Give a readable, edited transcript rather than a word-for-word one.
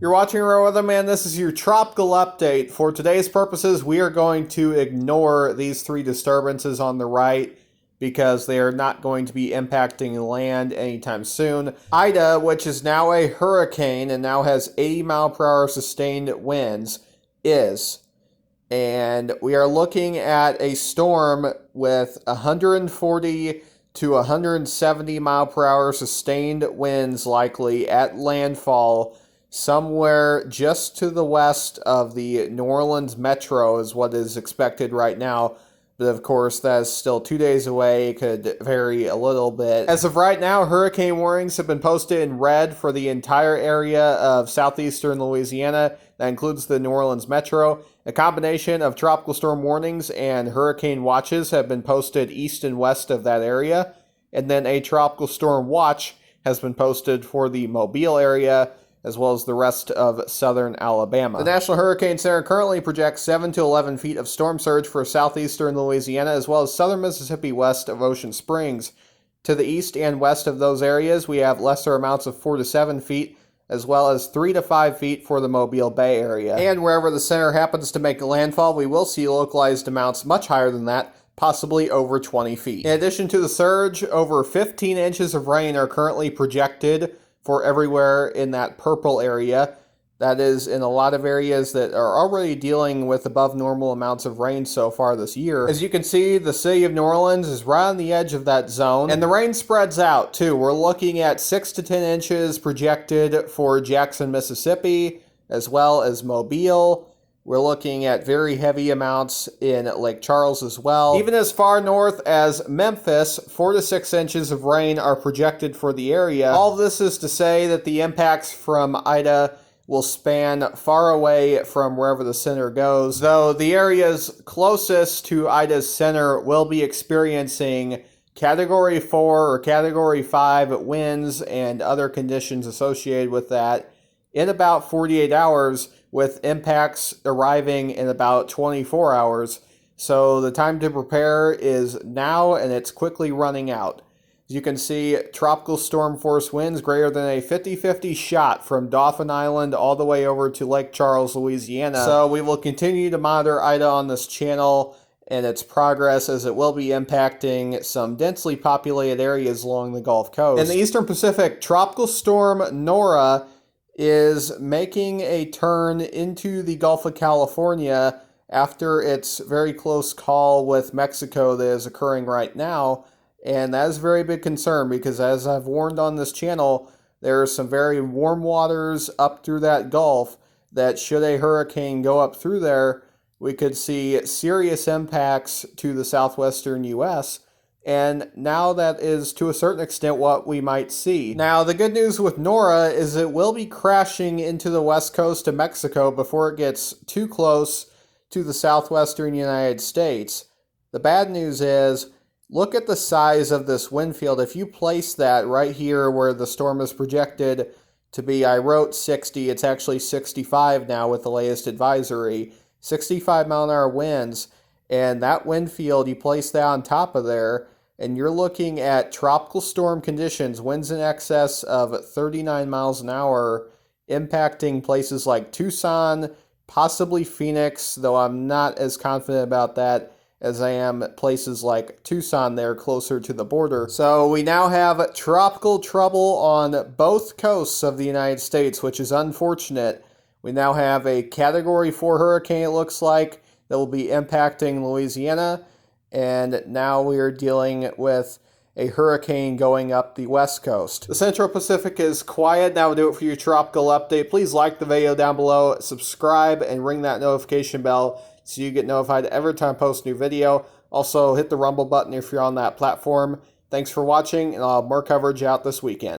You're watching Row Weatherman. This is your tropical update. For today's purposes, we are going to ignore these three disturbances on the right because they are not going to be impacting land anytime soon. Ida, which is now a hurricane and now has 80 mile per hour sustained winds, is. And we are looking at a storm with 140 to 170 mile per hour sustained winds likely at landfall somewhere just to the west of the New Orleans metro is what is expected right now. But of course, that is still 2 days away. It could vary a little bit. As of right now, hurricane warnings have been posted in red for the entire area of southeastern Louisiana. That includes the New Orleans metro. A combination of tropical storm warnings and hurricane watches have been posted east and west of that area. And then a tropical storm watch has been posted for the Mobile area, as well as the rest of southern Alabama. The National Hurricane Center currently projects 7 to 11 feet of storm surge for southeastern Louisiana, as well as southern Mississippi west of Ocean Springs. To the east and west of those areas, we have lesser amounts of 4 to 7 feet, as well as 3 to 5 feet for the Mobile Bay area. And wherever the center happens to make landfall, we will see localized amounts much higher than that, possibly over 20 feet. In addition to the surge, over 15 inches of rain are currently projected for everywhere in that purple area. That is in a lot of areas that are already dealing with above normal amounts of rain so far this year. As you can see, the city of New Orleans is right on the edge of that zone, and the rain spreads out too. We're looking at 6 to 10 inches projected for Jackson, Mississippi, as well as Mobile. We're looking at very heavy amounts in Lake Charles as well. Even as far north as Memphis, 4 to 6 inches of rain are projected for the area. All of this is to say that the impacts from Ida will span far away from wherever the center goes, though the areas closest to Ida's center will be experiencing Category 4 or Category 5 winds and other conditions associated with that in about 48 hours, with impacts arriving in about 24 hours. So the time to prepare is now, and it's quickly running out. As you can see, tropical storm force winds greater than a 50-50 shot from Dauphin Island all the way over to Lake Charles, Louisiana. So we will continue to monitor Ida on this channel and its progress, as it will be impacting some densely populated areas along the Gulf Coast. In the Eastern Pacific, tropical storm Nora is making a turn into the Gulf of California after its very close call with Mexico that is occurring right now. And that is a very big concern because, as I've warned on this channel, there are some very warm waters up through that Gulf that, should a hurricane go up through there, we could see serious impacts to the southwestern U.S., and now that is to a certain extent what we might see. Now, the good news with Nora is it will be crashing into the west coast of Mexico before it gets too close to the southwestern United States. The bad news is, look at the size of this wind field. If you place that right here where the storm is projected to be, I wrote 60, it's actually 65 now with the latest advisory, 65 mile an hour winds, and that wind field, you place that on top of there, and you're looking at tropical storm conditions, winds in excess of 39 miles an hour, impacting places like Tucson, possibly Phoenix, though I'm not as confident about that as I am places like Tucson there closer to the border. So we now have tropical trouble on both coasts of the United States, which is unfortunate. We now have a Category 4 hurricane, it looks like, that will be impacting Louisiana, and now we are dealing with a hurricane going up the west coast. The Central Pacific is quiet. That will do it for your tropical update. Please like the video down below, subscribe, and ring that notification bell so you get notified every time I post a new video. Also, hit the Rumble button if you're on that platform. Thanks for watching, and I'll have more coverage out this weekend.